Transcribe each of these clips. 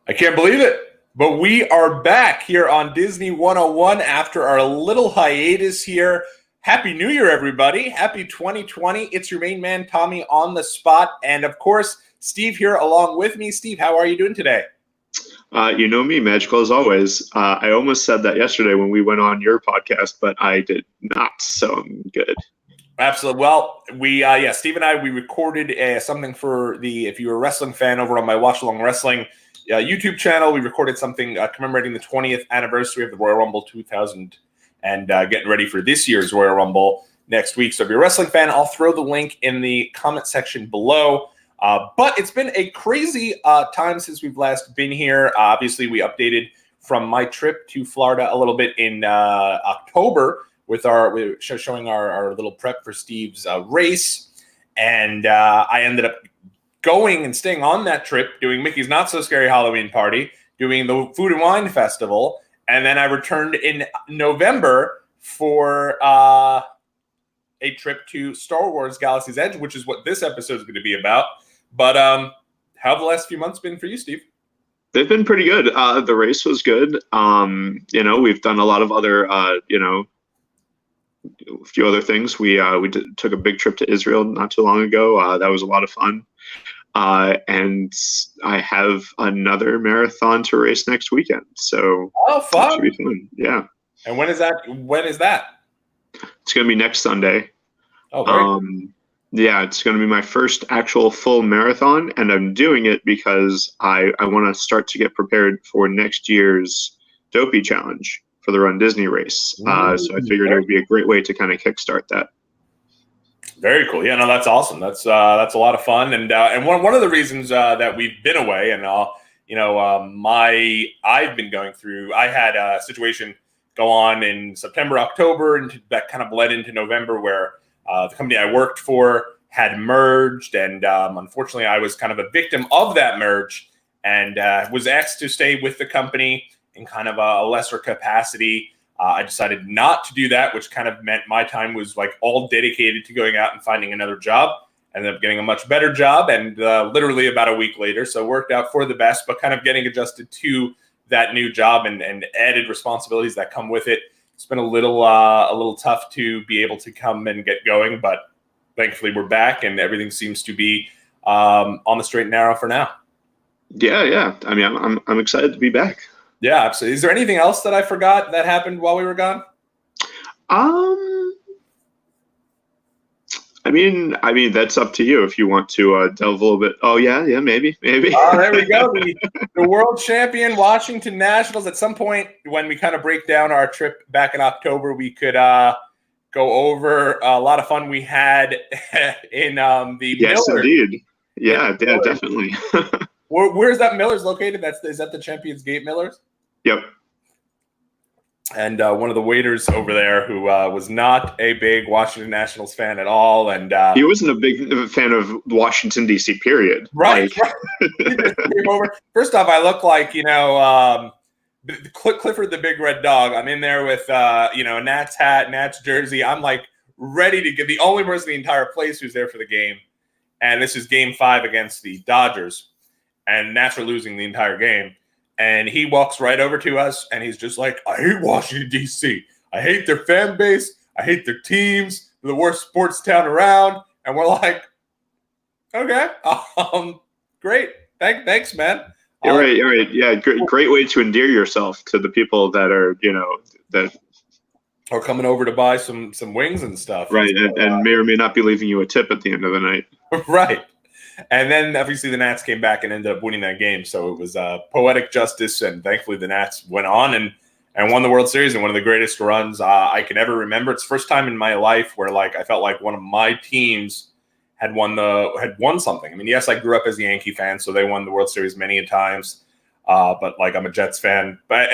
I can't believe it, but we are back here on Disney 101 after our little hiatus here. Happy New Year, everybody. Happy 2020. It's your main man, Tommy, on the spot. And, of course, Steve here along with me. Steve, how are you doing today? You know me, magical as always. I almost said that yesterday when we went on your podcast, but I did not, so I'm good. Absolutely. Well, Steve and I, we recorded something for if you were a wrestling fan over on my Watch Along Wrestling YouTube channel. We recorded something commemorating the 20th anniversary of the Royal Rumble 2000 and getting ready for this year's Royal Rumble next week. So if you're a wrestling fan, I'll throw the link in the comment section below. But it's been a crazy time since we've last been here. Obviously, we updated from my trip to Florida a little bit in October with showing our little prep for Steve's race. And I ended up going and staying on that trip, doing Mickey's Not So Scary Halloween Party, doing the Food and Wine Festival. And then I returned in November for a trip to Star Wars Galaxy's Edge, which is what this episode is going to be about. But how have the last few months been for you, Steve? They've been pretty good. The race was good. We've done a lot of other, a few other things. We took a big trip to Israel not too long ago. That was a lot of fun. And I have another marathon to race next weekend. So fun! It should be fun. Yeah. And when is that? It's going to be next Sunday. Oh, great. Yeah, it's going to be my first actual full marathon, and I'm doing it because I want to start to get prepared for next year's Dopey Challenge for the Run Disney race. So I figured it would be a great way to kind of kickstart that. Very cool. Yeah, no, that's awesome. That's a lot of fun, and one of the reasons that we've been away, and I've been going through. I had a situation go on in September, October, and that kind of bled into November, where the company I worked for had merged, and unfortunately, I was kind of a victim of that merge, and was asked to stay with the company in kind of a lesser capacity. I decided not to do that, which kind of meant my time was like all dedicated to going out and finding another job. Ended up getting a much better job, and literally about a week later, so it worked out for the best, but kind of getting adjusted to that new job and added responsibilities that come with it. It's been a little tough to be able to come and get going, but thankfully we're back and everything seems to be on the straight and narrow for now. Yeah. I mean, I'm excited to be back. Yeah, absolutely. Is there anything else that I forgot that happened while we were gone? I mean, that's up to you if you want to delve a little bit. Oh, yeah, maybe. Oh, there we go. The world champion Washington Nationals. At some point, when we kind of break down our trip back in October, we could go over a lot of fun we had in the Yes, Millers. Indeed. Yeah, definitely. Where's that Millers located? Is that the Champions Gate Millers? Yep. And one of the waiters over there who was not a big Washington Nationals fan at all. And he wasn't a big fan of Washington, D.C., period. Right. He just came over. First off, I look like, Clifford the Big Red Dog. I'm in there with, a Nats hat, Nats jersey. I'm like ready to get the only person in the entire place who's there for the game. And this is game 5 against the Dodgers. And Nats are losing the entire game. And he walks right over to us, and he's just like, I hate Washington, D.C. I hate their fan base. I hate their teams. They're the worst sports town around. And we're like, okay, great. Thanks, man. You're right. Yeah, great way to endear yourself to the people that are, that are coming over to buy some wings and stuff. Right, and may or may not be leaving you a tip at the end of the night. Right. And then, obviously, the Nats came back and ended up winning that game. So it was poetic justice, and thankfully the Nats went on and won the World Series in one of the greatest runs I can ever remember. It's the first time in my life where, like, I felt like one of my teams had won something. I mean, yes, I grew up as a Yankee fan, so they won the World Series many a times. But like, I'm a Jets fan. But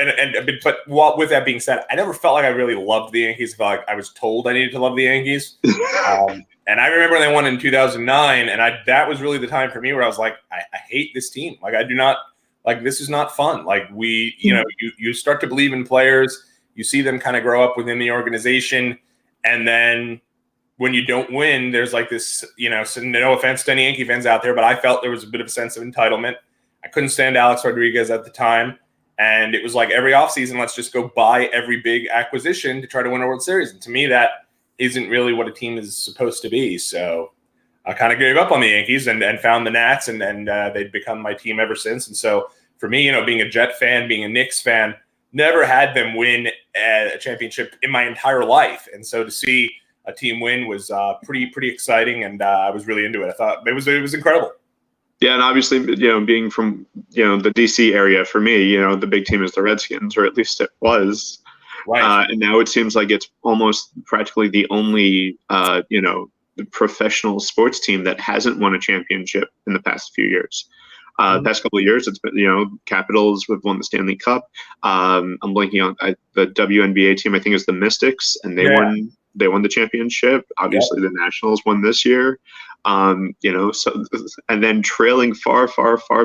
with that being said, I never felt like I really loved the Yankees. I felt like I was told I needed to love the Yankees. And I remember they won in 2009, and that was really the time for me where I was like, I hate this team. Like, I do not like, this is not fun. Like, you start to believe in players, you see them kind of grow up within the organization, and then when you don't win, there's like this, so no offense to any Yankee fans out there, but I felt there was a bit of a sense of entitlement. I couldn't stand Alex Rodriguez at the time. And it was like every offseason, let's just go buy every big acquisition to try to win a World Series. And to me, that isn't really what a team is supposed to be. So I kind of gave up on the Yankees and found the Nats, and they've become my team ever since. And so for me, being a Jet fan, being a Knicks fan, never had them win a championship in my entire life. And so to see a team win was pretty exciting, and I was really into it. I thought it was incredible. Yeah, and obviously, being from, the DC area, for me, the big team is the Redskins, or at least it was. Right. And now it seems like it's almost practically the only, professional sports team that hasn't won a championship in the past few years. The past couple of years, it's been, Capitals have won the Stanley Cup. I'm blanking on the WNBA team. I think is the Mystics, and they won the championship. Obviously, the Nationals won this year. So and then trailing far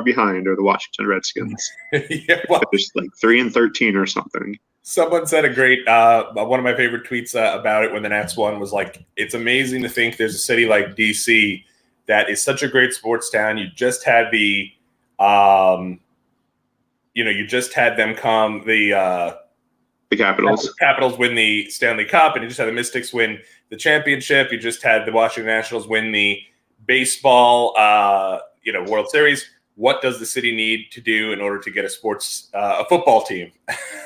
behind are the Washington Redskins. Just like 3-13 or something. Someone said a great one of my favorite tweets about it when the Nats won was like, it's amazing to think there's a city like DC that is such a great sports town. You just had the you just had them come the Capitals. Capitals win the Stanley Cup, and you just had the Mystics win the championship. You just had the Washington Nationals win the baseball, World Series. What does the city need to do in order to get a football team?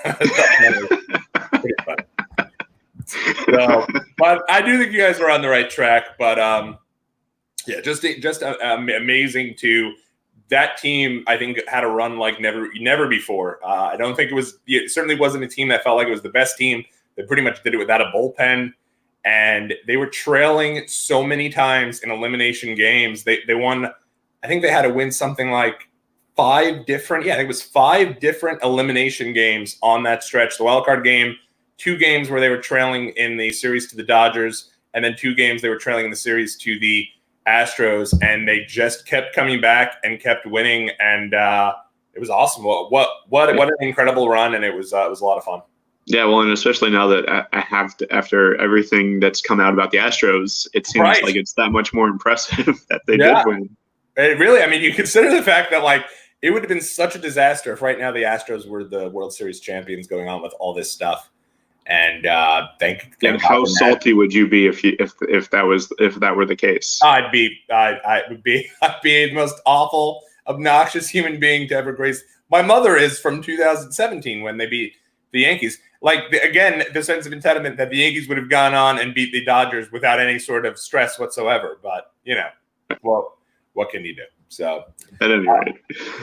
Pretty fun. So, but I do think you guys are on the right track. But just amazing to. That team, I think, had a run like never before. I don't think it certainly wasn't a team that felt like it was the best team. They pretty much did it without a bullpen, and they were trailing so many times in elimination games. They won. I think they had to win something like 5 different. Yeah, I think it was 5 different elimination games on that stretch. The wild card game, 2 games where they were trailing in the series to the Dodgers, and then 2 games they were trailing in the series to the Astros, and they just kept coming back and kept winning, and it was awesome. What an incredible run, and it was a lot of fun. Yeah, well, and especially now that I have to, after everything that's come out about the Astros, it seems like it's that much more impressive that they did win. It really, I mean, you consider the fact that it would have been such a disaster if right now the Astros were the World Series champions going on with all this stuff. And and how salty would you be if that were the case? I would be the most awful, obnoxious human being to ever grace. My mother is from 2017 when they beat the Yankees. Again, the sense of entitlement that the Yankees would have gone on and beat the Dodgers without any sort of stress whatsoever. But well, what can you do? So, at any rate.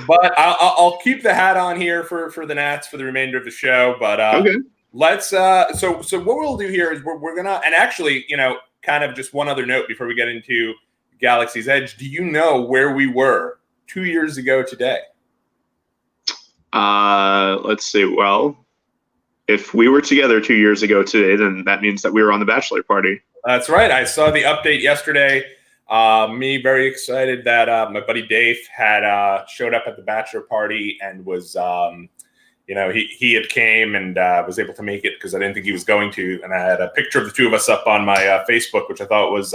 But I'll keep the hat on here for the Nats for the remainder of the show. But okay. Let's so what we'll do here is we're gonna, and actually, kind of just one other note before we get into Galaxy's Edge. Do you know where we were 2 years ago today? Let's see. Well, if we were together 2 years ago today, then that means that we were on the bachelor party. That's right. I saw the update yesterday. Me very excited that my buddy Dave had showed up at the bachelor party and was he had came and was able to make it because I didn't think he was going to. And I had a picture of the 2 of us up on my Facebook, which I thought was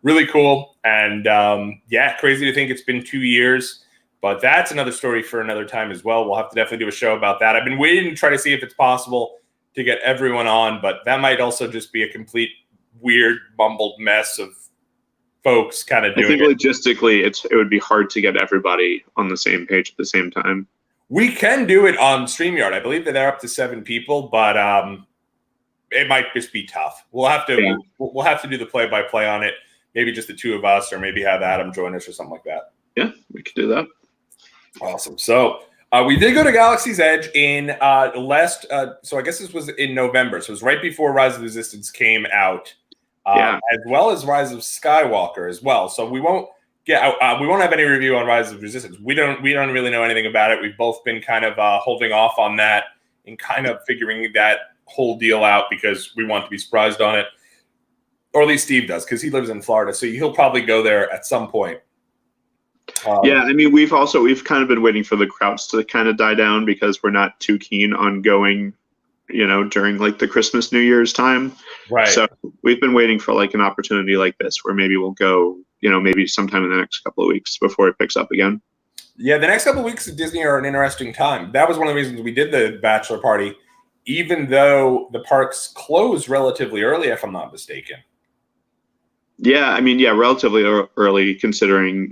really cool. And crazy to think it's been 2 years. But that's another story for another time as well. We'll have to definitely do a show about that. I've been waiting to try to see if it's possible to get everyone on, but that might also just be a complete weird, bumbled mess of folks kind of doing it. I think logistically, it would be hard to get everybody on the same page at the same time. We can do it on StreamYard. I believe that they're up to 7 people, but it might just be tough. We'll have to we'll have to do the play-by-play on it. Maybe just the 2 of us, or maybe have Adam join us or something like that. Yeah, we could do that. Awesome. So we did go to Galaxy's Edge in last. So I guess this was in November. So it was right before Rise of the Resistance came out, as well as Rise of Skywalker as well. So we won't have any review on Rise of Resistance. We don't really know anything about it. We've both been kind of holding off on that and kind of figuring that whole deal out because we want to be surprised on it, or at least Steve does because he lives in Florida, so he'll probably go there at some point. I mean, we've kind of been waiting for the crowds to kind of die down because we're not too keen on going, during like the Christmas, New Year's time. Right. So we've been waiting for like an opportunity like this where maybe we'll go, maybe sometime in the next couple of weeks before it picks up again. Yeah, the next couple of weeks at Disney are an interesting time. That was one of the reasons we did the bachelor party, even though the parks closed relatively early, if I'm not mistaken. Yeah, I mean, yeah, relatively early considering,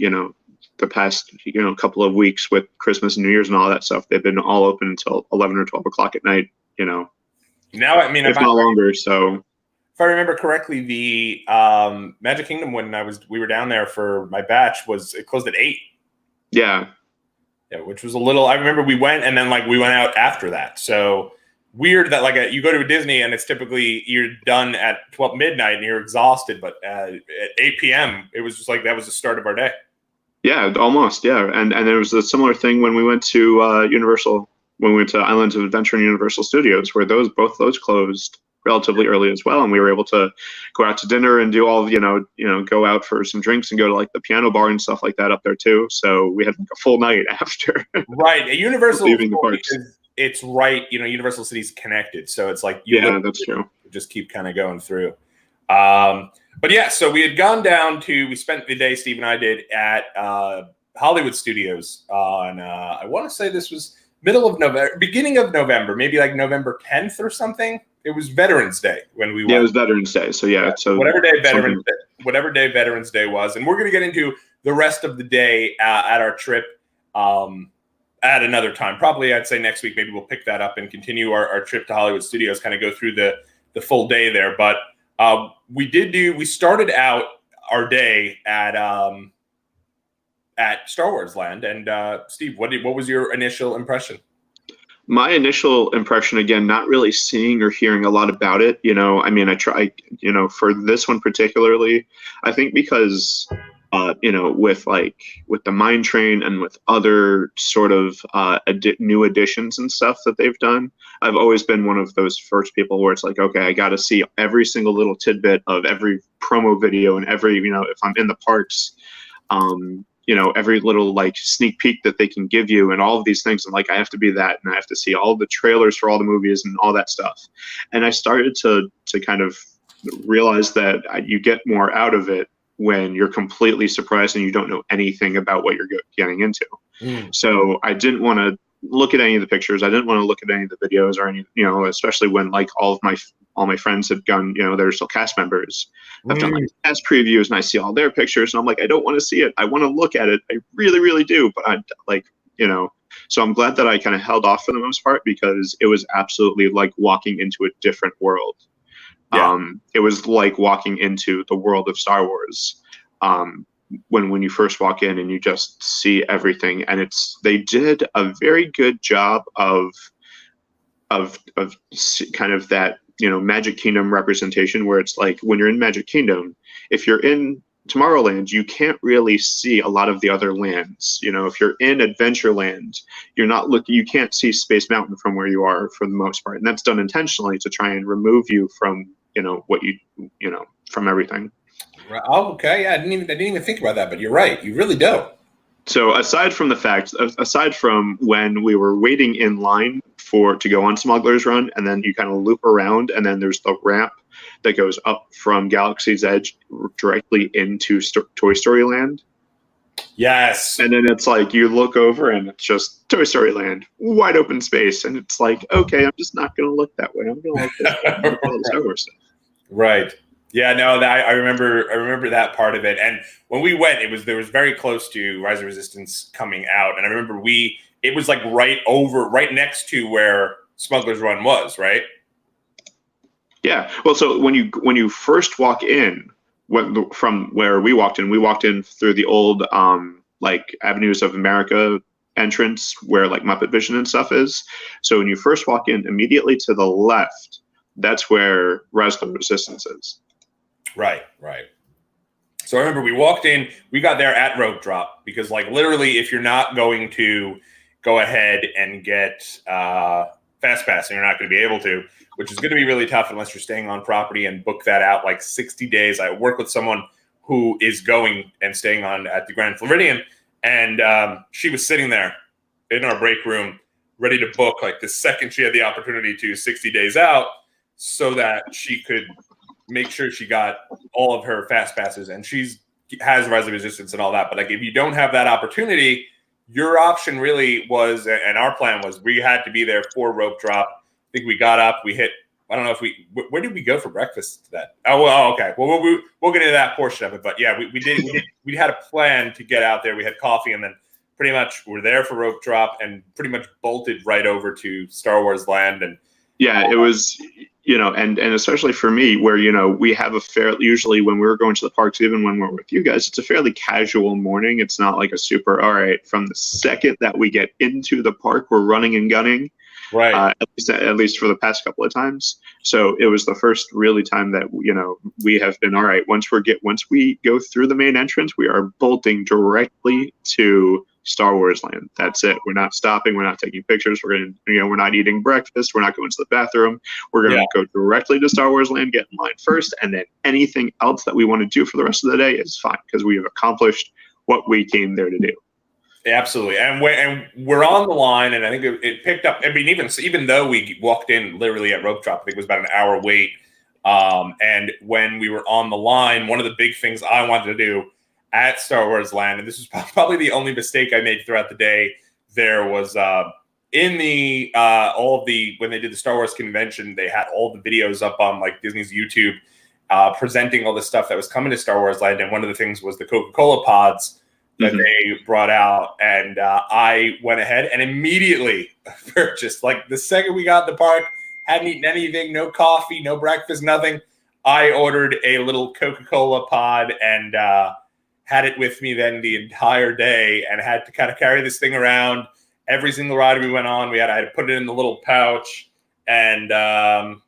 the past, couple of weeks with Christmas and New Year's and all that stuff. They've been all open until 11 or 12 o'clock at night, Now, I mean, if not longer. So if I remember correctly, the Magic Kingdom when we were down there for my batch it closed at 8. yeah. Yeah, which was a little. I remember we went and then we went out after that. So weird that you go to a Disney and it's typically you're done at 12 midnight and you're exhausted, but at 8 p.m. it was just that was the start of our day. Yeah, almost. Yeah, and there was a similar thing when we went to Universal, when we went to Islands of Adventure and Universal Studios, where both those closed relatively early as well, and we were able to go out to dinner and do all go out for some drinks and go to the piano bar and stuff like that up there too. So we had a full night after. Right, at Universal leaving the parks. It's right. Universal City's connected, so it's that's true. Just keep kind of going through. But yeah, so we had gone down we spent the day, Steve and I did, at Hollywood Studios on, I want to say this was middle of November, beginning of November, maybe November 10th or something. It was Veterans Day when we went. Yeah, it was Veterans Day. So yeah, so whatever day Veterans Day was. And we're going to get into the rest of the day at our trip at another time. Probably I'd say next week, maybe we'll pick that up and continue our trip to Hollywood Studios, kind of go through the full day there. But we started out our day at Star Wars Land. And Steve, what was your initial impression? My initial impression, again, not really seeing or hearing a lot about it. I mean, I try, for this one particularly, I think because, with the Mine Train and with other sort of new additions and stuff that they've done, I've always been one of those first people where it's okay, I got to see every single little tidbit of every promo video and every, if I'm in the parks, every little sneak peek that they can give you and all of these things. And I have to be that, and I have to see all the trailers for all the movies and all that stuff. And I started to kind of realize that you get more out of it when you're completely surprised and you don't know anything about what you're getting into. So I didn't want to look at any of the pictures. I didn't want to look at any of the videos or any, especially when all my friends have gone, they're still cast members. I've done cast previews and I see all their pictures and I'm I don't want to see it. I want to look at it. I really, really do. But so I'm glad that I kind of held off for the most part because it was absolutely like walking into a different world. Yeah. It was like walking into the world of Star Wars. When you first walk in and you just see everything, and they did a very good job of kind of that Magic Kingdom representation, where it's when you're in Magic Kingdom, if you're in Tomorrowland, you can't really see a lot of the other lands. If you're in Adventureland, you can't see Space Mountain from where you are for the most part, and that's done intentionally to try and remove you from what from everything. Oh, okay. Yeah, I didn't even think about that, but you're right. You really don't. So aside from when we were waiting in line to go on Smugglers Run, and then you kind of loop around, and then there's the ramp that goes up from Galaxy's Edge directly into Toy Story Land. Yes. And then it's you look over and it's just Toy Story Land, wide open space, and it's okay, I'm just not going to look that way. I'm going to look this way. All the Star Wars stuff. Right. Yeah, no, I remember that part of it. And when we went, there was very close to Rise of Resistance coming out. And I remember it was right next to where Smugglers Run was, right? Yeah. Well, so when you first walk in, from where we walked in through the old Avenues of America entrance where Muppet Vision and stuff is. So when you first walk in, immediately to the left, that's where Rise of Resistance is. Right. So I remember we walked in, we got there at rope drop because literally if you're not going to go ahead and get Fast Pass, and you're not going to be able to, which is going to be really tough unless you're staying on property and book that out 60 days. I work with someone who is going and staying at the Grand Floridian, and she was sitting there in our break room ready to book the second she had the opportunity to 60 days out so that she could make sure she got all of her Fast Passes, and has Rise of Resistance and all that. But if you don't have that opportunity, your option really was, and our plan was, we had to be there for rope drop. I think we got up, we hit. I don't know if where did we go for breakfast that? Oh, okay. Well, we'll get into that portion of it. But yeah, we had a plan to get out there. We had coffee, and then pretty much we're there for rope drop, and pretty much bolted right over to Star Wars Land. And yeah, it was, and especially for me, where, we have usually when we're going to the parks, even when we're with you guys, it's a fairly casual morning. It's not like a super, all right, from the second that we get into the park, we're running and gunning. Right. At least for the past couple of times. So it was the first really time that, we have been, all right, once we go through the main entrance, we are bolting directly to Star Wars Land. That's it. We're not stopping. We're not taking pictures. We're not eating breakfast. We're not going to the bathroom. We're going to go directly to Star Wars Land, get in line first, and then anything else that we want to do for the rest of the day is fine, because we have accomplished what we came there to do. Absolutely, and we're on the line, and I think it picked up. I mean, even though we walked in literally at rope drop, I think it was about an hour wait. And when we were on the line, one of the big things I wanted to do at Star Wars Land, and this was probably the only mistake I made throughout the day, there was in the when they did the Star Wars convention, they had all the videos up on like Disney's YouTube presenting all the stuff that was coming to Star Wars Land, and one of the things was the Coca-Cola pods that they brought out, and I went ahead and immediately purchased. Like the second we got in the park, hadn't eaten anything, no coffee, no breakfast, nothing. I ordered a little Coca-Cola pod and had it with me then the entire day, and had to kind of carry this thing around every single ride we went on. I had to put it in the little pouch, and one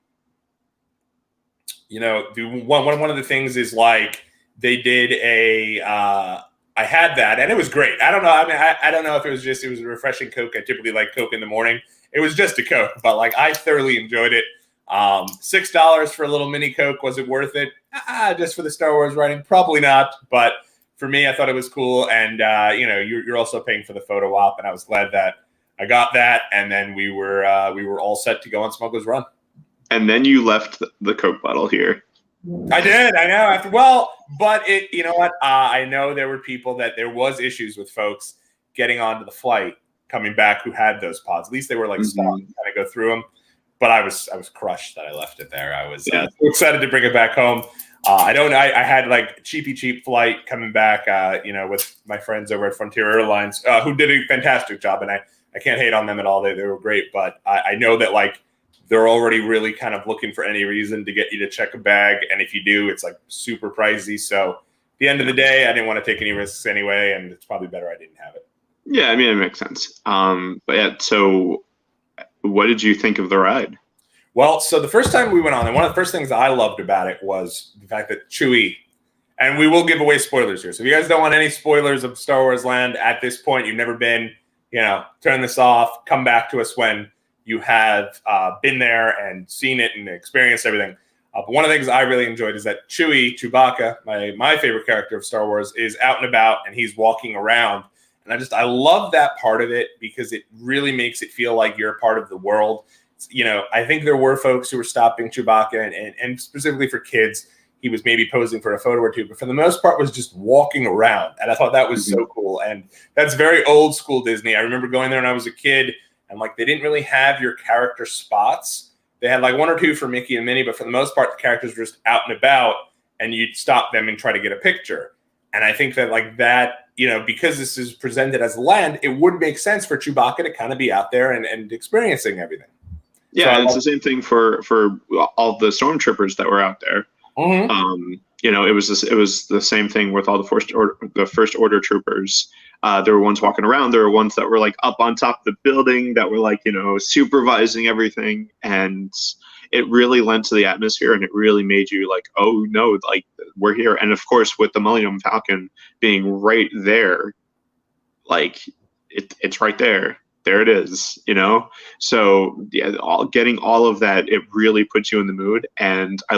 of the things is like they did a. I had that, and it was great. I don't know. I mean, I don't know if it was a refreshing Coke. I typically like Coke in the morning. It was just a Coke, but like I thoroughly enjoyed it. $6 for a little mini Coke. Was it worth it? Just for the Star Wars writing? Probably not. But for me, I thought it was cool. And, you're also paying for the photo op, and I was glad that I got that. And then we were all set to go on Smugglers Run. And then you left the Coke bottle here. I did. I know. But you know what? I know there was issues with folks getting onto the flight coming back who had those pods. At least they were like stopped to kind of go through them. But I was crushed that I left it there. I was so excited to bring it back home. I had like cheap flight coming back, with my friends over at Frontier Airlines, who did a fantastic job, and I can't hate on them at all. They were great, but I know that like they're already really kind of looking for any reason to get you to check a bag. And if you do, it's like super pricey. So at the end of the day, I didn't want to take any risks anyway. And it's probably better I didn't have it. Yeah, I mean, it makes sense. But yeah, so what did you think of the ride? Well, so the first time we went on, and one of the first things I loved about it was the fact that Chewie, and we will give away spoilers here. So if you guys don't want any spoilers of Star Wars Land at this point, you've never been, turn this off, come back to us when you have been there and seen it and experienced everything. But one of the things I really enjoyed is that Chewbacca, my favorite character of Star Wars, is out and about and he's walking around. And I love that part of it because it really makes it feel like you're a part of the world. I think there were folks who were stopping Chewbacca and specifically for kids, he was maybe posing for a photo or two, but for the most part was just walking around. And I thought that was so cool. And that's very old school Disney. I remember going there when I was a kid. And like they didn't really have your character spots. They had like one or two for Mickey and Minnie, but for the most part, the characters were just out and about, and you'd stop them and try to get a picture. And I think that like that, because this is presented as land, it would make sense for Chewbacca to kind of be out there and experiencing everything. Yeah, so it's the same thing for all the stormtroopers that were out there. Mm-hmm. It was the same thing with all the first order troopers. There were ones walking around. There were ones that were like up on top of the building that were like, supervising everything. And it really lent to the atmosphere, and it really made you like, oh no, like we're here. And of course, with the Millennium Falcon being right there, like it's right there. There it is, So yeah, getting all of that, it really puts you in the mood. And I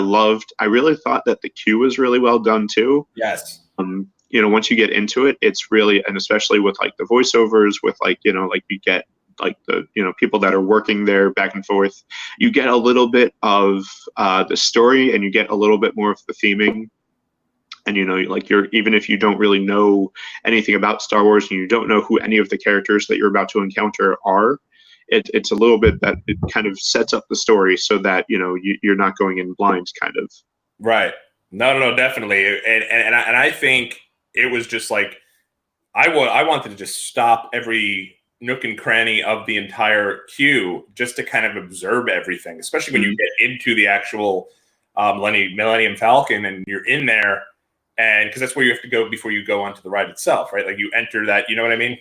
really thought that the queue was really well done too. Yes. Once you get into it, it's really, and especially with like the voiceovers, with like, like you get like the, people that are working there back and forth, you get a little bit of the story and you get a little bit more of the theming. And like even if you don't really know anything about Star Wars and you don't know who any of the characters that you're about to encounter are, it's a little bit that it kind of sets up the story so that you're not going in blind, kind of. Right. No, definitely. And I think it was just like I wanted to just stop every nook and cranny of the entire queue just to kind of observe everything, especially when you get into the actual Millennium Falcon and you're in there, and because that's where you have to go before you go onto the ride itself, right? Like you enter that, you know what I mean?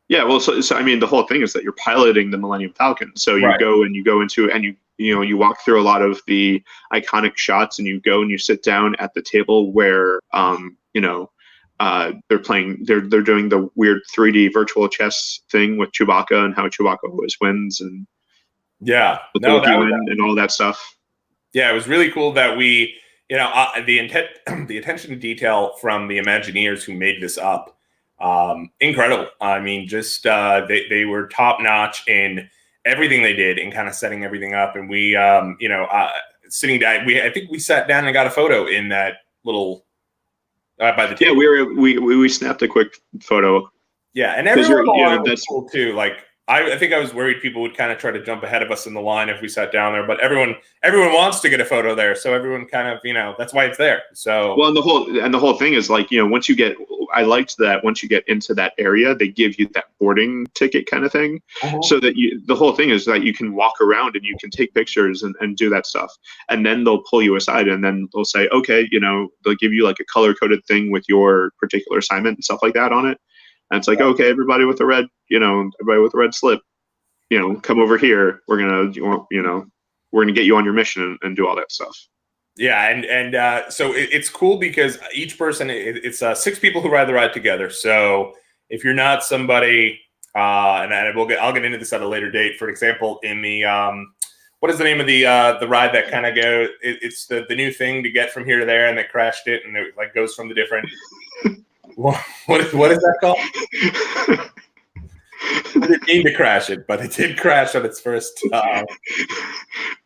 Yeah, well, so I mean, the whole thing is that you're piloting the Millennium Falcon. So you go into and you walk through a lot of the iconic shots, and you go and you sit down at the table where they're doing the weird 3D virtual chess thing with Chewbacca and how Chewbacca always wins and and all that stuff. Yeah, it was really cool that we, the attention to detail from the Imagineers who made this up. Incredible. I mean, just they were top notch in everything they did and kind of setting everything up. And we, sitting down, I think we sat down and got a photo in that little by the table. Yeah, we snapped a quick photo. Yeah, and everyone that's cool too. Like I think I was worried people would kind of try to jump ahead of us in the line if we sat down there, but everyone wants to get a photo there, so everyone kind of that's why it's there. So well, and the whole thing is like I liked that once you get into that area, they give you that boarding ticket kind of thing, so that the whole thing is that you can walk around and you can take pictures and do that stuff, and then they'll pull you aside and then they'll say, okay, they'll give you like a color coded thing with your particular assignment and stuff like that on it. And it's like, okay, everybody with a red slip, come over here. We're gonna get you on your mission and do all that stuff. Yeah, and so it's cool because each person, it's 6 people who ride the ride together. So if you're not somebody, and I'll get into this at a later date. For example, in the what is the name of the ride that kind of goes? It's the new thing to get from here to there, and they crashed it, and it like goes from the different. What is that called? I didn't mean to crash it, but it did crash on its first. The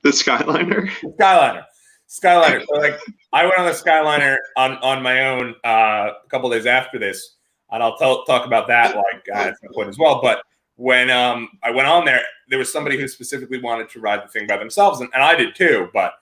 Skyliner. Skyliner. So like, I went on the Skyliner on my own a couple days after this, and I'll talk about that at some point as well. But when I went on there was somebody who specifically wanted to ride the thing by themselves, and I did too, but.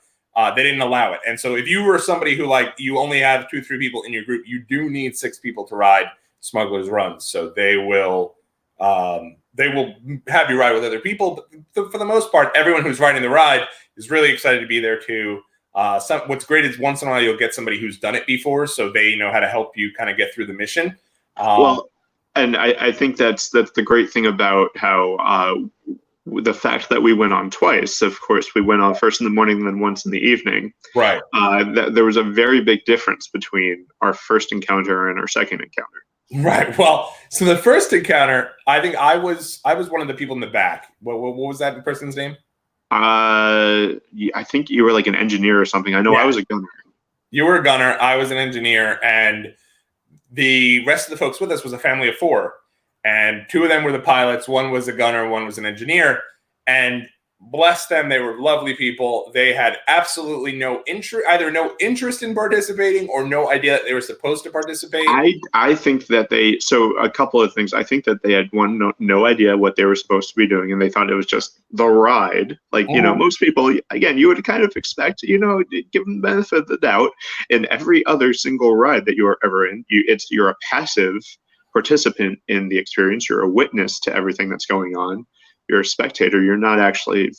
They didn't allow it. And so if you were somebody who you only have 2 or 3 people in your group, you do need 6 people to ride Smugglers Run. So they will have you ride with other people. But for the most part, everyone who's riding the ride is really excited to be there too. What's great is once in a while you'll get somebody who's done it before, so they know how to help you kind of get through the mission. And I think that's the great thing about how the fact that we went on twice. Of course, we went on first in the morning and then once in the evening. Right. There was a very big difference between our first encounter and our second encounter. Right. Well, so the first encounter, I think I was one of the people in the back. What was that person's name? I think you were like an engineer or something. I know I was a gunner. You were a gunner. I was an engineer, and the rest of the folks with us was a family of 4. And 2 of them were the pilots. 1 was a gunner. 1 was an engineer. And bless them, they were lovely people. They had absolutely no interest in participating or no idea that they were supposed to participate. I think that a couple of things. I think that they had no idea what they were supposed to be doing, and they thought it was just the ride. Like, most people, again, you would kind of expect, give them the benefit of the doubt. In every other single ride that you are ever in, you're a passive participant in the experience. You're a witness to everything that's going on. You're a spectator. You're not actually,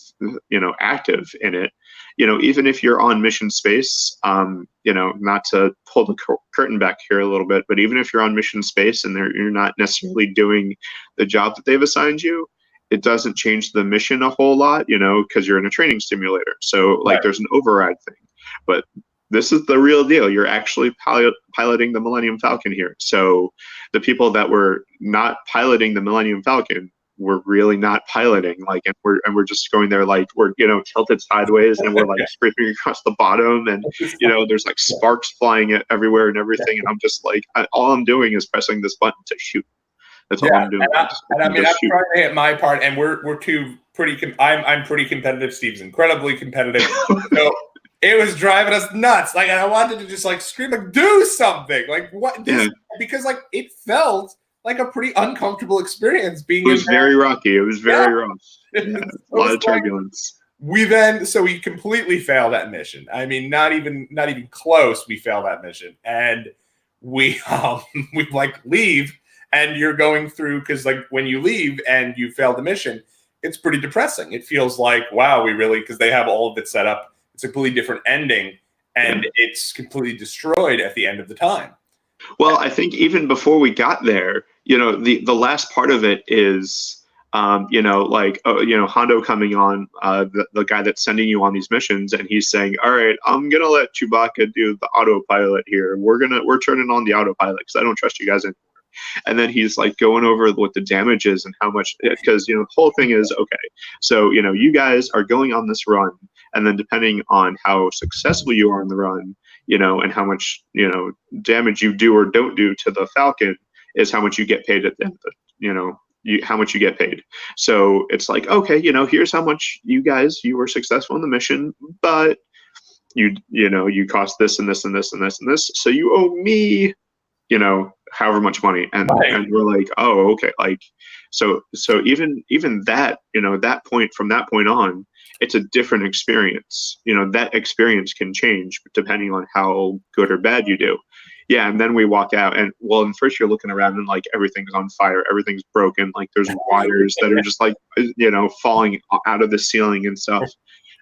active in it. Even if you're on mission space, not to pull the curtain back here a little bit, but even if you're on mission space and you're not necessarily doing the job that they've assigned you, it doesn't change the mission a whole lot, because you're in a training simulator. So there's an override thing, but this is the real deal. You're actually piloting the Millennium Falcon here. So the people that were not piloting the Millennium Falcon were really not piloting. And we're just going there we're tilted sideways and we're scraping across the bottom, and there's sparks flying everywhere and everything. And I'm just all I'm doing is pressing this button to shoot. That's all I'm doing. I'm trying to hit my part, and we're two pretty. I'm pretty competitive. Steve's incredibly competitive. So It was driving us nuts. Like, and I wanted to just like scream, like, do something. Like, what? This, because like it felt like a pretty uncomfortable experience being. It was very rocky. It was very rough. Yeah. Yeah, a lot of turbulence. We completely failed that mission. I mean, not even close. We failed that mission, and we we like leave, and you're going through, because like when you leave and you fail the mission, it's pretty depressing. It feels like, wow, we really, because they have all of it set up. It's a completely different ending, and it's completely destroyed at the end of the time. Well, I think even before we got there, the last part of it is, Hondo coming on, the guy that's sending you on these missions, and he's saying, "All right, I'm gonna let Chewbacca do the autopilot here. We're turning on the autopilot because I don't trust you guys anymore." And then he's like going over what the damage is and how much, because the whole thing is, okay, so you guys are going on this run, and then depending on how successful you are in the run, and how much damage you do or don't do to the Falcon is how much you get paid at the end of the, how much you get paid. So it's like, okay, here's how much you were successful in the mission, but you cost this and this and this and this and this, so you owe me however much money. And we're like, oh, okay. Like, so even that, that point, from that point on, it's a different experience. That experience can change depending on how good or bad you do. Yeah. And then we walk out, and first you're looking around and like everything's on fire, everything's broken. Like there's wires that are just like, falling out of the ceiling and stuff.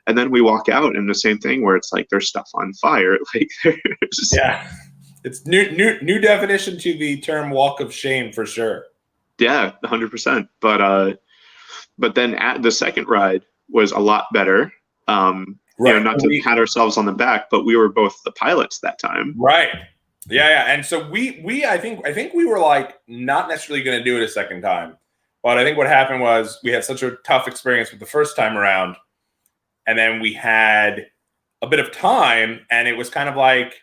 And then we walk out, and the same thing where it's like there's stuff on fire. Like there's It's new definition to the term walk of shame for sure. Yeah, 100%. But then at the second ride was a lot better. Not to pat ourselves on the back, but we were both the pilots that time. Right. Yeah. And so we I think we were like not necessarily going to do it a second time, but I think what happened was we had such a tough experience with the first time around, and then we had a bit of time, and it was kind of like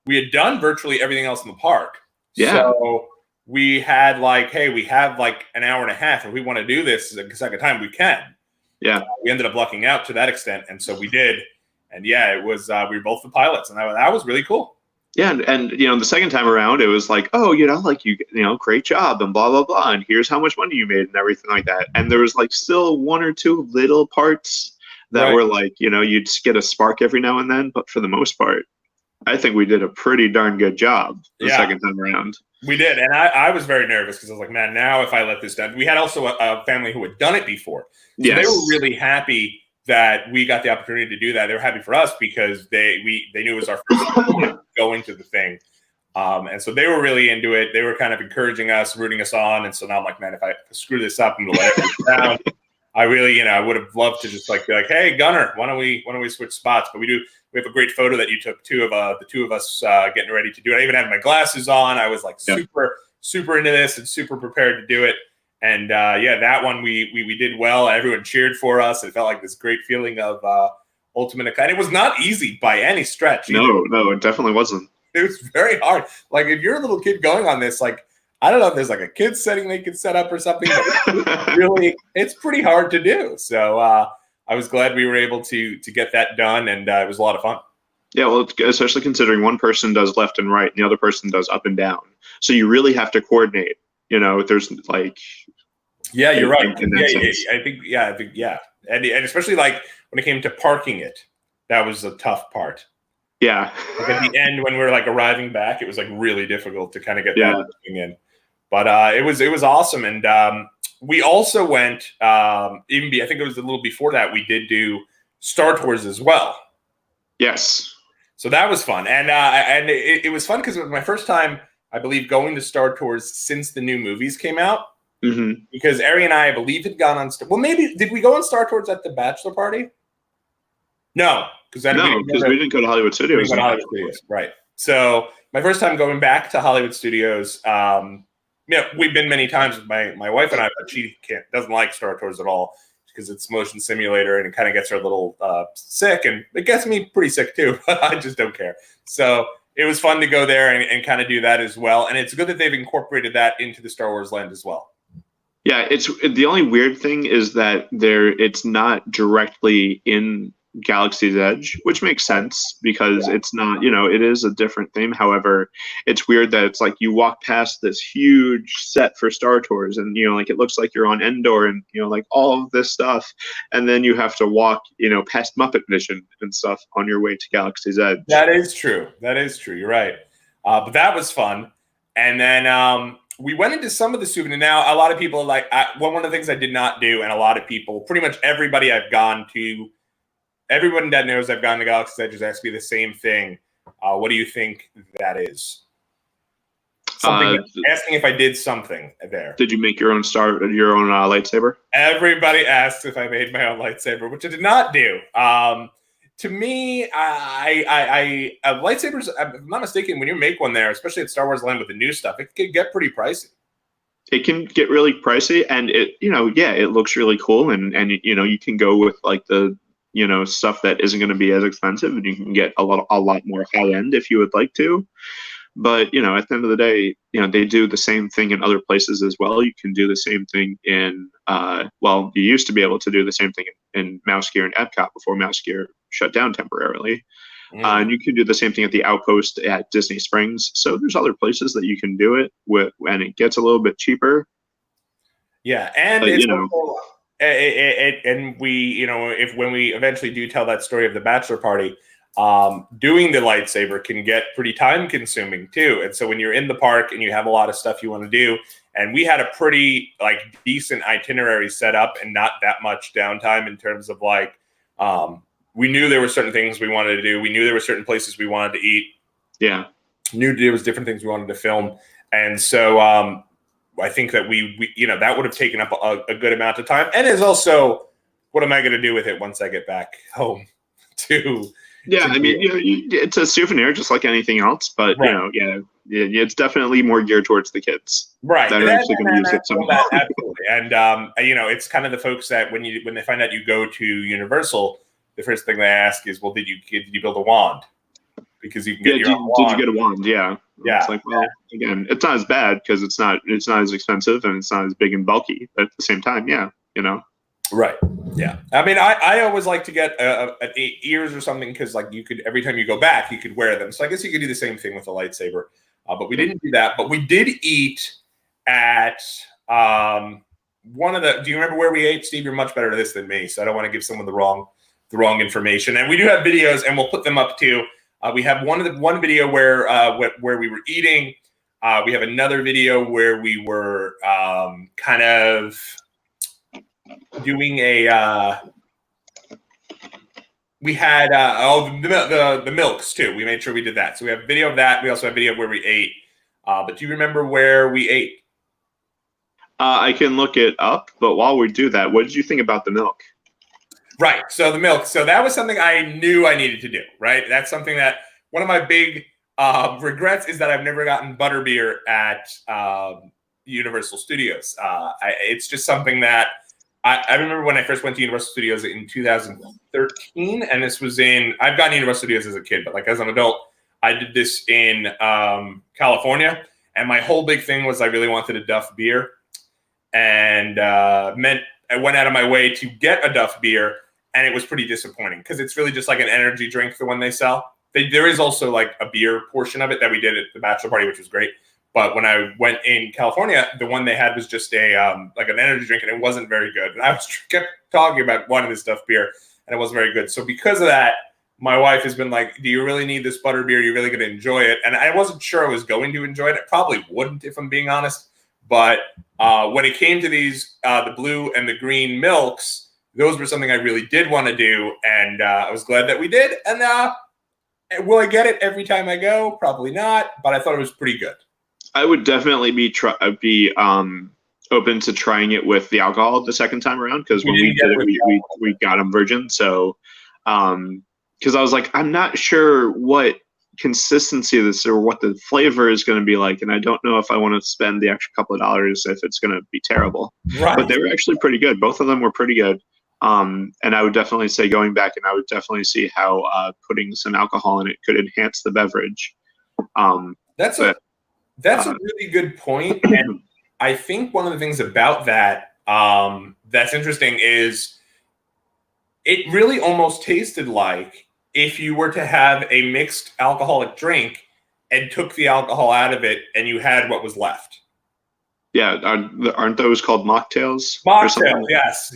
we had done virtually everything else in the park. Yeah. So we had like, hey, we have like an hour and a half. If we want to do this a second time, we can. Yeah. We ended up lucking out to that extent. And so we did. And yeah, it was, we were both the pilots, and that was really cool. Yeah. And the second time around, it was like, oh, great job and blah, blah, blah. And here's how much money you made and everything like that. And there was like still one or two little parts that were like, you'd get a spark every now and then. But for the most part, I think we did a pretty darn good job the second time around. We did. And I was very nervous because I was like, man, now if I let this down. We had also a family who had done it before. So they were really happy that we got the opportunity to do that. They were happy for us because they knew it was our first time going to the thing. And so they were really into it. They were kind of encouraging us, rooting us on. And so now I'm like, man, if I screw this up, I'm going to let it down. I really, I would have loved to just like be like, hey, Gunner, why don't we switch spots? But we have a great photo that you took the two of us getting ready to do it. I even had my glasses on. I was like super into this and super prepared to do it. And that one we did well. Everyone cheered for us. It felt like this great feeling of ultimate. And it was not easy by any stretch. No, it definitely wasn't. It was very hard. Like if you're a little kid going on this, like I don't know if there's like a kid setting they could set up or something, but really, it's pretty hard to do. So I was glad we were able to get that done, and it was a lot of fun. Yeah, well, especially considering one person does left and right, and the other person does up and down. So you really have to coordinate. There's like. Yeah, you're right. I think, and especially like when it came to parking it, that was a tough part. Yeah. Like at the end when we were like arriving back, it was like really difficult to kind of get that thing in. But it was awesome. And we also went, I think it was a little before that, we did do Star Tours as well. Yes. So that was fun. And it was fun because it was my first time, I believe, going to Star Tours since the new movies came out. Mm-hmm. Because Ari and I believe, had gone on. Maybe did we go on Star Tours at the bachelor party? No, because we didn't go to Hollywood Studios. Right. So my first time going back to Hollywood Studios. We've been many times with my wife and I, but she doesn't like Star Tours at all because it's motion simulator and it kind of gets her a little sick, and it gets me pretty sick too. I just don't care. So it was fun to go there and kind of do that as well. And it's good that they've incorporated that into the Star Wars land as well. Yeah, it's the only weird thing is that it's not directly in Galaxy's Edge, which makes sense because it's not, it is a different theme. However, it's weird that it's like you walk past this huge set for Star Tours and, like it looks like you're on Endor and, like all of this stuff. And then you have to walk, past Muppet Mission and stuff on your way to Galaxy's Edge. That is true. You're right. But that was fun. And then we went into some of the souvenir. Now, a lot of people one of the things I did not do, and a lot of people, pretty much everybody I've gone to, everyone that knows I've gone to Galaxy's Edge has asked me the same thing. What do you think that is? Asking if I did something there. Did you make your own lightsaber? Everybody asks if I made my own lightsaber, which I did not do. To me, lightsabers, if I'm not mistaken, when you make one there, especially at Star Wars Land with the new stuff, it can get pretty pricey. It can get really pricey, and it looks really cool, and you can go with like the stuff that isn't going to be as expensive, and you can get a lot more high end if you would like to. But at the end of the day, they do the same thing in other places as well. You can do the same thing in you used to be able to do the same thing in Mouse Gear and Epcot before Mouse Gear shut down temporarily. And you can do the same thing at the Outpost at Disney Springs. So there's other places that you can do it with, and it gets a little bit cheaper. Yeah, and but, it's and we, when we eventually do tell that story of the bachelor party, doing the lightsaber can get pretty time consuming too. And so when you're in the park and you have a lot of stuff you want to do, and we had a pretty decent itinerary set up and not that much downtime in terms of we knew there were certain things we wanted to do. We knew there were certain places we wanted to eat. Yeah. Knew there was different things we wanted to film. And so I think that we that would have taken up a good amount of time. And is also, what am I going to do with it once I get back home to it's a souvenir just like anything else, but right. It's definitely more geared towards the kids. Right. That are actually going to use it somehow. Absolutely. And it's kind of the folks that when they find out you go to Universal, the first thing they ask is, well, did you build a wand? Because you can get your own wand. Did you get a wand? Yeah. Yeah. It's like, well, again, it's not as bad because it's not as expensive and it's not as big and bulky. But at the same time, Right. Yeah. I mean, I always like to get ears or something because you could, every time you go back, you could wear them. So I guess you could do the same thing with a lightsaber. But we didn't do that. But we did eat at one of the. Do you remember where we ate, Steve? You're much better at this than me, so I don't want to give someone the wrong information. And we do have videos, and we'll put them up too. We have one video where we were eating. We have another video where we were kind of doing we had the milks too. We made sure we did that. So we have a video of that. We also have a video of where we ate. But do you remember where we ate? I can look it up, but while we do that, what did you think about the milk? Right. So the milk. So that was something I knew I needed to do. Right. That's something that one of my big regrets is that I've never gotten butterbeer at Universal Studios. It's just something that I remember when I first went to Universal Studios in 2013, and this was I've gone to Universal Studios as a kid, but as an adult, I did this in California, and my whole big thing was I really wanted a Duff beer, and meant I went out of my way to get a Duff beer, and it was pretty disappointing because it's really just like an energy drink, the one they sell. There is also a beer portion of it that we did at the bachelor party, which was great. But when I went in California, the one they had was just an energy drink, and it wasn't very good. And I kept talking about wanting this Duff beer, and it wasn't very good. So because of that, my wife has been like, do you really need this butter beer? You're really going to enjoy it. And I wasn't sure I was going to enjoy it. I probably wouldn't, if I'm being honest. But when it came to these, the blue and the green milks, those were something I really did want to do. And I was glad that we did. And will I get it every time I go? Probably not. But I thought it was pretty good. I would definitely be open to trying it with the alcohol the second time around, because when we did it, we got them virgin. So, because I was like, I'm not sure what consistency of this or what the flavor is going to be like, and I don't know if I want to spend the extra couple of dollars if it's going to be terrible. Right. But they were actually pretty good. Both of them were pretty good. And I would definitely say going back, and I would definitely see how putting some alcohol in it could enhance the beverage. That's a really good point. And I think one of the things about that that's interesting is it really almost tasted like if you were to have a mixed alcoholic drink and took the alcohol out of it and you had what was left. Yeah, aren't those called mocktails? Mocktail, yes.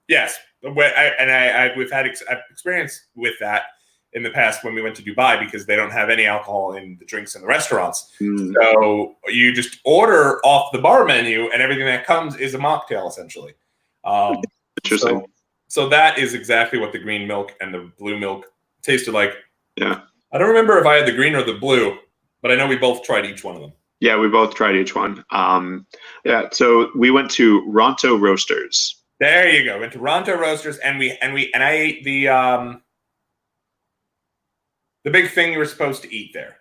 Yes, we've had I've experience with that in the past when we went to Dubai because they don't have any alcohol in the drinks in the restaurants. Mm. So you just order off the bar menu, and everything that comes is a mocktail essentially. Interesting. So that is exactly what the green milk and the blue milk tasted like. Yeah. I don't remember if I had the green or the blue, but I know we both tried each one of them. Yeah, we both tried each one. Yeah, so we went to Ronto Roasters. There you go. Went to Ronto Roasters, and I ate the big thing you were supposed to eat there.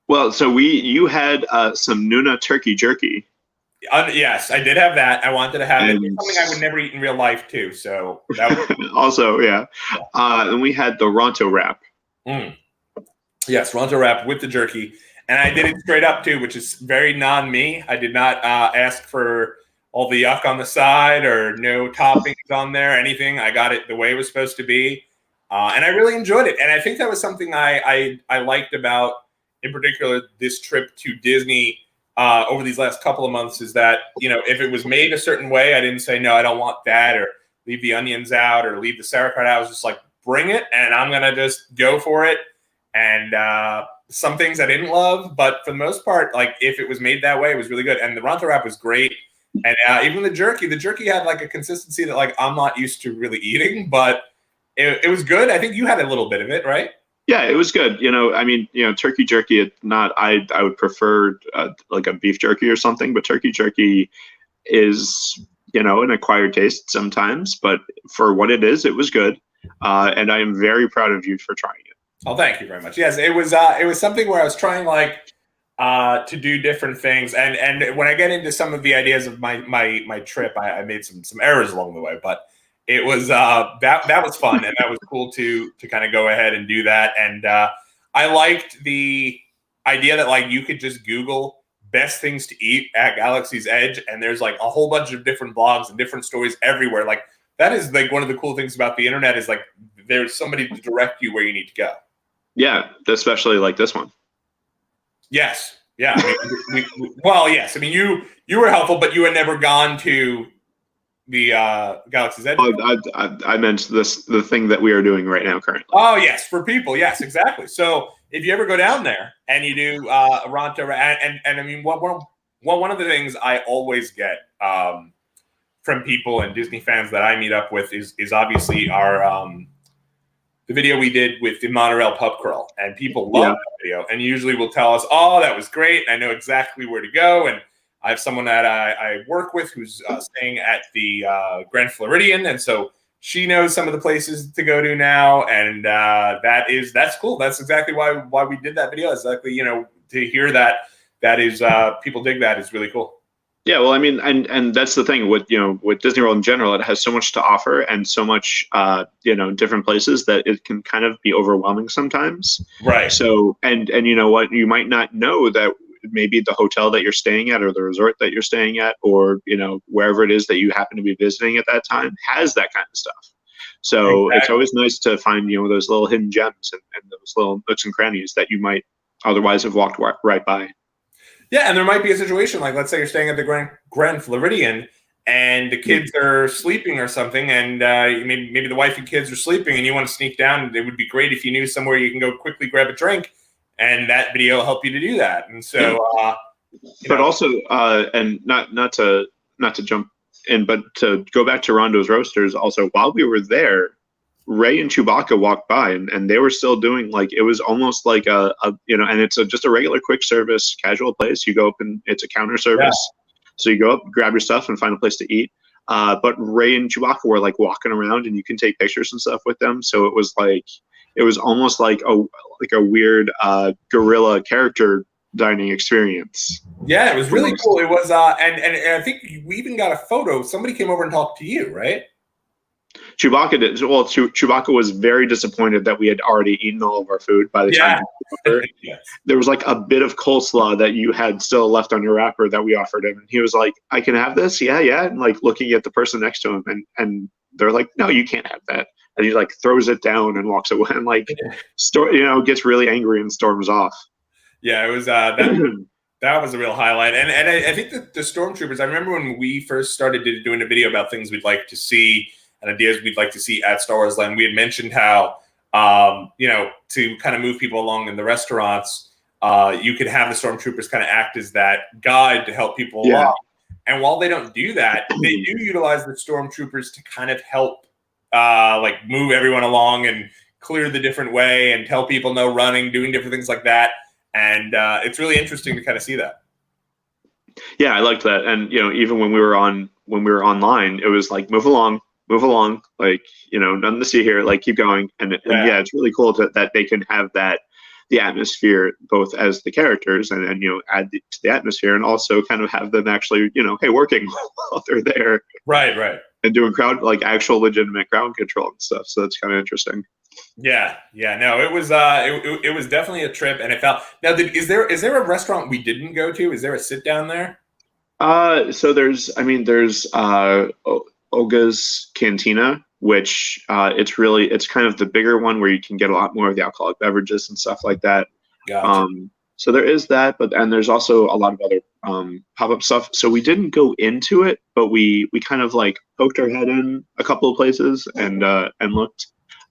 Well, so you had some Nuna turkey jerky. Yes, I did have that. I wanted to have it. It's something I would never eat in real life too. So that was also, yeah. And we had the Ronto wrap. Yes, Ronto wrap with the jerky. And I did it straight up too, which is very non-me. I did not ask for all the yuck on the side or no toppings on there, anything. I got it the way it was supposed to be. And I really enjoyed it. And I think that was something I liked about, in particular, this trip to Disney over these last couple of months is that, if it was made a certain way, I didn't say, no, I don't want that, or leave the onions out or leave the sauerkraut out. I was just like, bring it, and I'm going to just go for it. And some things I didn't love, but for the most part, like if it was made that way, it was really good. And the Ronto wrap was great. And even the jerky had like a consistency that like I'm not used to really eating, but it was good. I think you had a little bit of it, right? Yeah, it was good. Turkey jerky, I would prefer like a beef jerky or something, but turkey jerky is, an acquired taste sometimes, but for what it is, it was good. And I am very proud of you for trying it. Oh, thank you very much. Yes, it was something where I was trying to do different things, and when I get into some of the ideas of my trip, I made some errors along the way, but it was that was fun, and that was cool to kind of go ahead and do that. And I liked the idea that like you could just Google best things to eat at Galaxy's Edge, and there's like a whole bunch of different blogs and different stories everywhere. Like that is like one of the cool things about the internet is like there's somebody to direct you where you need to go. Yeah, especially like this one. Yes. Yeah. Well, yes. I mean, you were helpful, but you had never gone to the Galaxy's Edge. I meant the thing that we are doing right now currently. Oh, yes. For people. Yes, exactly. So if you ever go down there and you do Ronto, and I mean, one of the things I always get from people and Disney fans that I meet up with is obviously our the video we did with the monorail pub crawl, and people love that video and usually will tell us, oh, that was great. I know exactly where to go. And I have someone that I work with who's staying at the Grand Floridian. And so she knows some of the places to go to now. And that's cool. That's exactly why we did that video. Exactly. To hear that is people dig that is really cool. Yeah, well, I mean, and that's the thing with Disney World in general. It has so much to offer and so much different places that it can kind of be overwhelming sometimes. Right. So and you know what, you might not know that maybe the hotel that you're staying at or the resort that you're staying at or wherever it is that you happen to be visiting at that time has that kind of stuff. So It's always nice to find those little hidden gems and those little nooks and crannies that you might otherwise have walked right by. Yeah, and there might be a situation like, let's say you're staying at the Grand Floridian and the kids are sleeping or something, and maybe the wife and kids are sleeping and you want to sneak down. It would be great if you knew somewhere you can go quickly grab a drink, and that video will help you to do that. And so, but also, and not to jump in, but to go back to Rondo's Roasters, also, while we were there, Ray and Chewbacca walked by and they were still doing it was almost like and it's just a regular quick service casual place. You go up and it's a counter service. Yeah. So you go up, grab your stuff and find a place to eat. But Ray and Chewbacca were walking around and you can take pictures and stuff with them. So it was almost like a weird guerrilla character dining experience. Yeah, it was really cool. It was and I think we even got a photo. Somebody came over and talked to you, right? Chewbacca did. Well, Chewbacca was very disappointed that we had already eaten all of our food by the time we were over. Yes. There was a bit of coleslaw that you had still left on your wrapper that we offered him. And he was like, I can have this? Yeah. And looking at the person next to him and they're like, no, you can't have that. And he like throws it down and walks away and like, gets really angry and storms off. Yeah, it was that was a real highlight. And I think that the stormtroopers, I remember when we first started doing a video about things we'd like to see and ideas we'd like to see at Star Wars Land, we had mentioned how, to kind of move people along in the restaurants, you could have the stormtroopers kind of act as that guide to help people along. And while they don't do that, they do utilize the stormtroopers to kind of help like move everyone along and clear the different way and tell people no running, doing different things like that. And it's really interesting to kind of see that. Yeah, I liked that. And even when we were online, it was like move along, like nothing to see here, like keep going. And it's really cool that they can have the atmosphere both as the characters and add to the atmosphere, and also kind of have them actually working while they're there. Right. And doing actual legitimate ground control and stuff. So that's kind of interesting. Yeah. No, it was it was definitely a trip, and it felt. Now, is there a restaurant we didn't go to? Is there a sit down there? So there's Olga's Cantina, which it's kind of the bigger one where you can get a lot more of the alcoholic beverages and stuff like that. Gotcha. So there is that, and there's also a lot of other pop-up stuff. So we didn't go into it, but we kind of like poked our head in a couple of places and looked.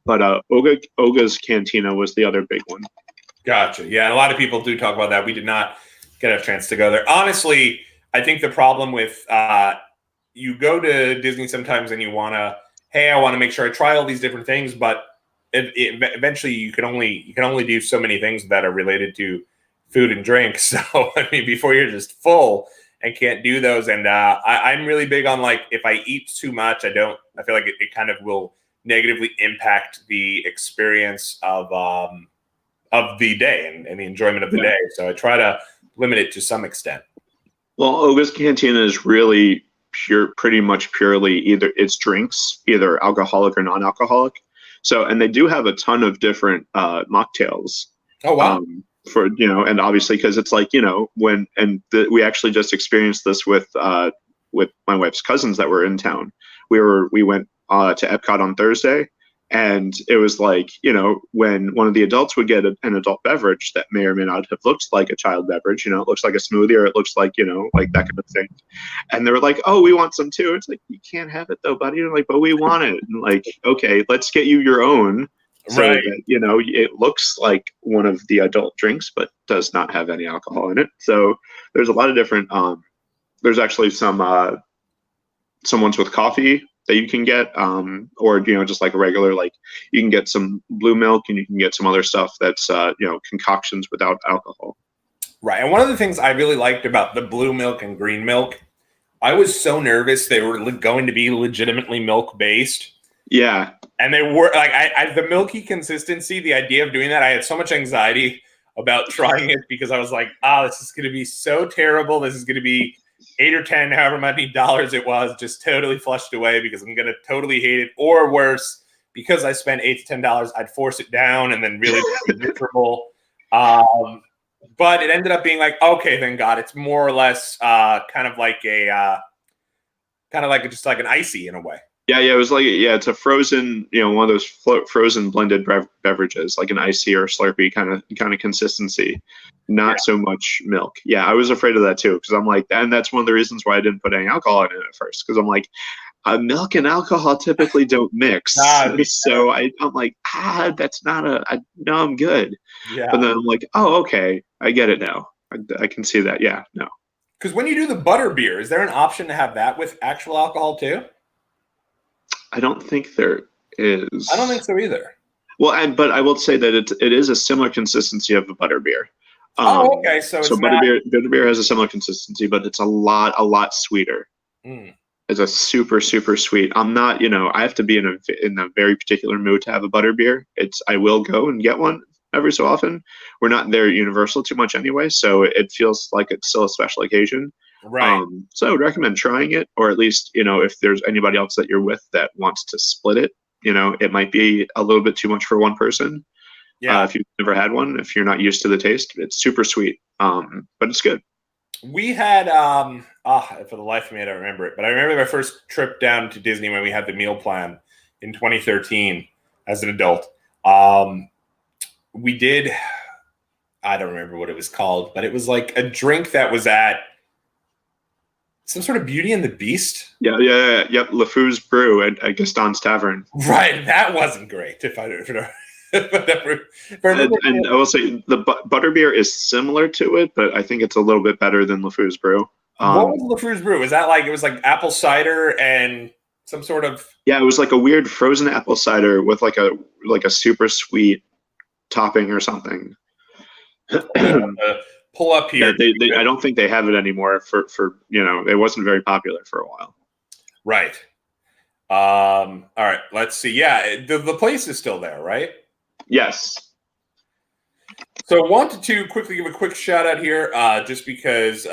But Olga's Cantina was the other big one. Gotcha. Yeah, and a lot of people do talk about that. We did not get a chance to go there. Honestly, I think the problem with you go to Disney sometimes and you want to make sure I try all these different things, but eventually you can only do so many things that are related to food and drink. So I mean, before you're just full and can't do those. And I'm really big on like if I eat too much, I feel like it kind of will negatively impact the experience of the day and the enjoyment of the day. So I try to limit it to some extent. Well, Olga's Cantina is really pretty much purely either it's drinks, either alcoholic or non-alcoholic. So, and they do have a ton of different mocktails. Oh, wow. And obviously because it's like, we actually just experienced this with my wife's cousins that were in town. We went to Epcot on Thursday, and it was like, when one of the adults would get an adult beverage that may or may not have looked like a child beverage, it looks like a smoothie or it looks like, like that kind of thing. And they were like, oh, we want some too. It's like, you can't have it though, buddy. And like, but we want it. And like, okay, let's get you your own. So right. That, it looks like one of the adult drinks, but does not have any alcohol in it. So there's a lot of different, there's actually some ones with coffee that you can get, or just like a regular, like you can get some blue milk and you can get some other stuff that's concoctions without alcohol. Right. And one of the things I really liked about the blue milk and green milk, I was so nervous they were going to be legitimately milk based. Yeah. And they were like, the milky consistency, the idea of doing that, I had so much anxiety about trying it because I was like, this is going to be so terrible. This is going to be 8 or 10, however many dollars it was, just totally flushed away because I'm going to totally hate it. Or worse, because I spent $8 to $10, I'd force it down and then really be miserable. But it ended up being like, okay, thank God. It's more or less kind of like just like an icy in a way. Yeah, it was like, it's a frozen, one of those frozen blended beverages, like an icy or Slurpee kind of consistency, not so much milk. Yeah, I was afraid of that too, because I'm like, and that's one of the reasons why I didn't put any alcohol in it at first, because I'm like, milk and alcohol typically don't mix. So I'm like, that's not no, I'm good. Yeah. But then I'm like, oh, okay, I get it now. I can see that. Yeah, no. Because when you do the butter beer, is there an option to have that with actual alcohol too? I don't think there is. I don't think so either. Well, but I will say that it is a similar consistency of a butterbeer. Okay. So butterbeer has a similar consistency, but it's a lot sweeter. It's a super, super sweet. I'm not, I have to be in a very particular mood to have a butterbeer. I will go and get one every so often. We're not there at Universal too much anyway, so it feels like it's still a special occasion. Right. So I would recommend trying it, or at least, if there's anybody else that you're with that wants to split it, it might be a little bit too much for one person. Yeah. If you've never had one, if you're not used to the taste, it's super sweet. But it's good. We had for the life of me, I don't remember it, but I remember my first trip down to Disney when we had the meal plan in 2013 as an adult. We did, I don't remember what it was called, but it was like a drink that was at some sort of Beauty and the Beast. Yep. LeFou's Brew at Gaston's Tavern. Right, that wasn't great. If I remember, and I will say the butterbeer is similar to it, but I think it's a little bit better than LeFou's Brew. What was LeFou's Brew? Was that like, it was like apple cider and some sort of? Yeah, it was like a weird frozen apple cider with like a super sweet topping or something. Pull up here. Yeah, I don't think they have it anymore for it wasn't very popular for a while. Right. All right, let's see. Yeah, the place is still there, right? Yes. So I wanted to quickly give a quick shout out here, just because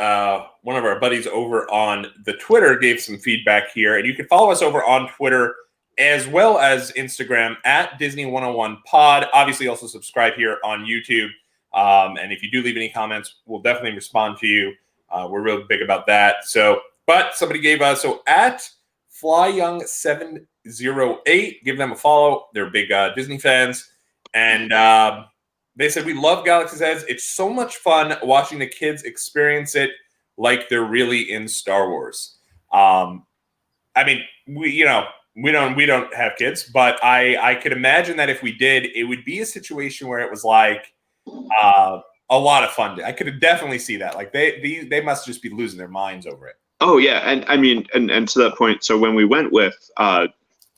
one of our buddies over on the Twitter gave some feedback here, and you can follow us over on Twitter as well as Instagram at Disney 101 Pod. Obviously, also subscribe here on YouTube. And if you do leave any comments, we'll definitely respond to you. We're real big about that. So, but somebody gave us, so at FlyYoung708, give them a follow. They're big Disney fans. And they said, we love Galaxy's Edge. It's so much fun watching the kids experience it like they're really in Star Wars. I mean, we don't have kids, but I could imagine that if we did, it would be a situation where it was like, a lot of fun. I could definitely see that. Like they must just be losing their minds over it. Oh yeah, and I mean, and to that point, so when we went with my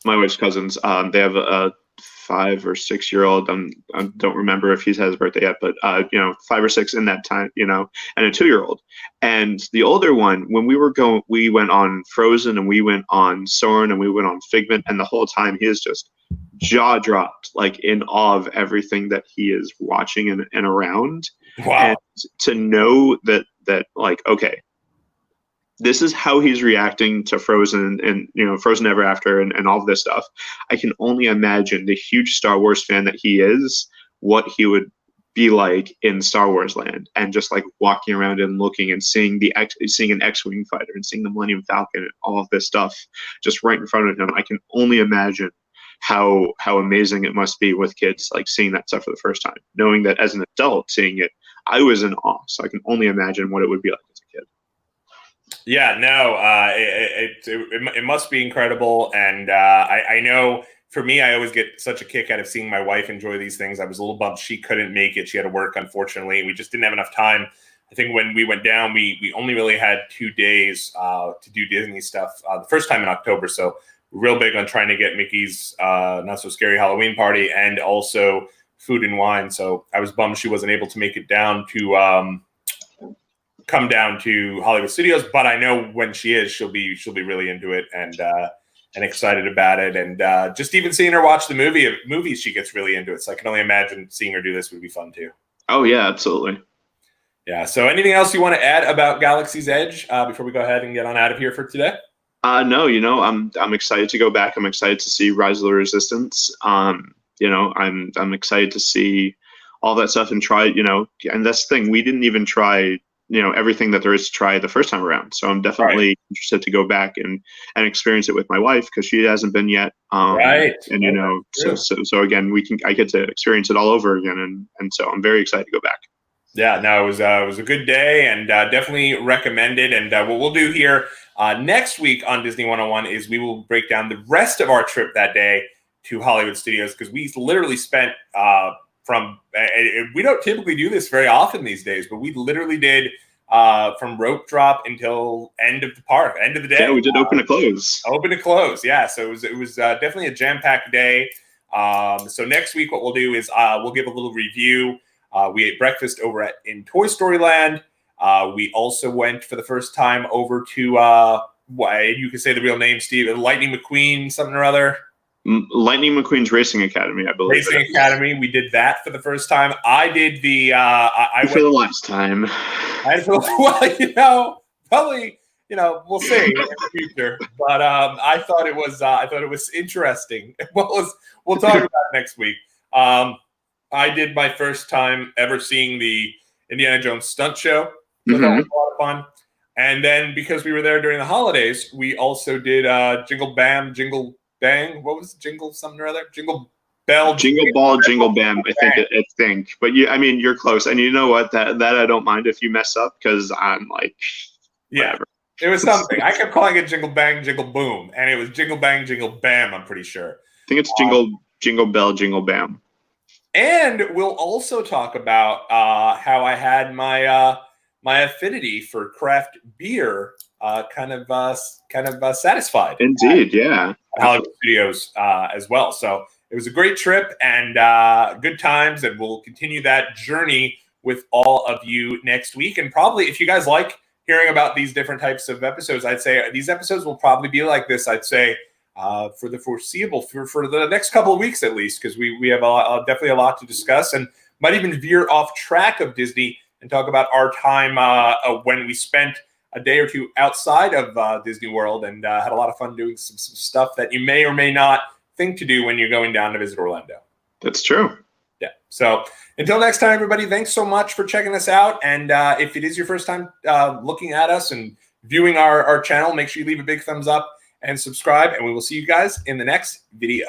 wife's cousins, they have a 5 or 6 year old. I don't remember if he's had his birthday yet, but 5 or 6 in that time, and a 2-year-old. And the older one, when we went on Frozen and we went on Soarin' and we went on Figment, and the whole time he is just jaw dropped, like in awe of everything that he is watching and around. Wow. And to know that like, okay, this is how he's reacting to Frozen and Frozen Ever After and all of this stuff. I can only imagine the huge Star Wars fan that he is, what he would be like in Star Wars land, and just like walking around and looking and seeing an X-wing fighter and seeing the Millennium Falcon and all of this stuff just right in front of him. I can only imagine how amazing it must be with kids, like seeing that stuff for the first time, knowing that as an adult seeing it, I was in awe. So I can only imagine what it would be like as a kid. Yeah, no, it must be incredible. And I know for me, I always get such a kick out of seeing my wife enjoy these things. I was a little bummed she couldn't make it. She had to work, unfortunately. We just didn't have enough time. I think when we went down, we only really had 2 days to do Disney stuff the first time in October. So real big on trying to get Mickey's Not So Scary Halloween Party and also Food and Wine. So I was bummed she wasn't able to make it down to come down to Hollywood Studios. But I know when she is, she'll be really into it and excited about it. And just even seeing her watch the movies, she gets really into it. So I can only imagine seeing her do this would be fun too. Oh yeah, absolutely. Yeah. So anything else you want to add about Galaxy's Edge before we go ahead and get on out of here for today? No, I'm excited to go back. I'm excited to see Rise of the Resistance. I'm excited to see all that stuff and try, and that's the thing. We didn't even try, everything that there is to try the first time around. So I'm definitely interested to go back and experience it with my wife because she hasn't been yet. Right. And so again, I get to experience it all over again, and so I'm very excited to go back. Yeah, no, it was a good day and definitely recommended. And what we'll do here next week on Disney 101 is we will break down the rest of our trip that day to Hollywood Studios because we literally spent we don't typically do this very often these days, but we literally did from rope drop until end of the park, end of the day. Yeah, we did open to close. Open to close, yeah. So it was definitely a jam-packed day. So next week what we'll do is we'll give a little review. We ate breakfast over in Toy Story Land. We also went for the first time over to you can say the real name, Steve, Lightning McQueen, something or other. Lightning McQueen's Racing Academy, I believe. Racing Academy. We did that for the first time. I did the. I for the last time. Probably. We'll see in the future. But I thought it was interesting. We'll talk about it next week. I did my first time ever seeing the Indiana Jones stunt show. So that was a lot of fun. And then because we were there during the holidays, we also did Jingle Bam, Jingle Bang. What was it? Jingle something or other? Jingle Bell. Jingle Ball, Jingle Bam. I think. But I mean, you're close. And you know what? That I don't mind if you mess up because I'm like, whatever. It was something. I kept calling it Jingle Bang, Jingle Boom, and it was Jingle Bang, Jingle Bam. I'm pretty sure. I think it's Jingle Bell, Jingle Bam. And we'll also talk about how I had my my affinity for craft beer kind of satisfied. Indeed, yeah. Hollywood Studios as well. So it was a great trip and good times, and we'll continue that journey with all of you next week. And probably, if you guys like hearing about these different types of episodes, I'd say these episodes will probably be like this. I'd say for the foreseeable, for the next couple of weeks at least, because we have definitely a lot to discuss, and might even veer off track of Disney and talk about our time when we spent a day or two outside of Disney World and had a lot of fun doing some stuff that you may or may not think to do when you're going down to visit Orlando. That's true. Yeah. So until next time, everybody, thanks so much for checking us out. And if it is your first time looking at us and viewing our channel, make sure you leave a big thumbs up and subscribe. And we will see you guys in the next video.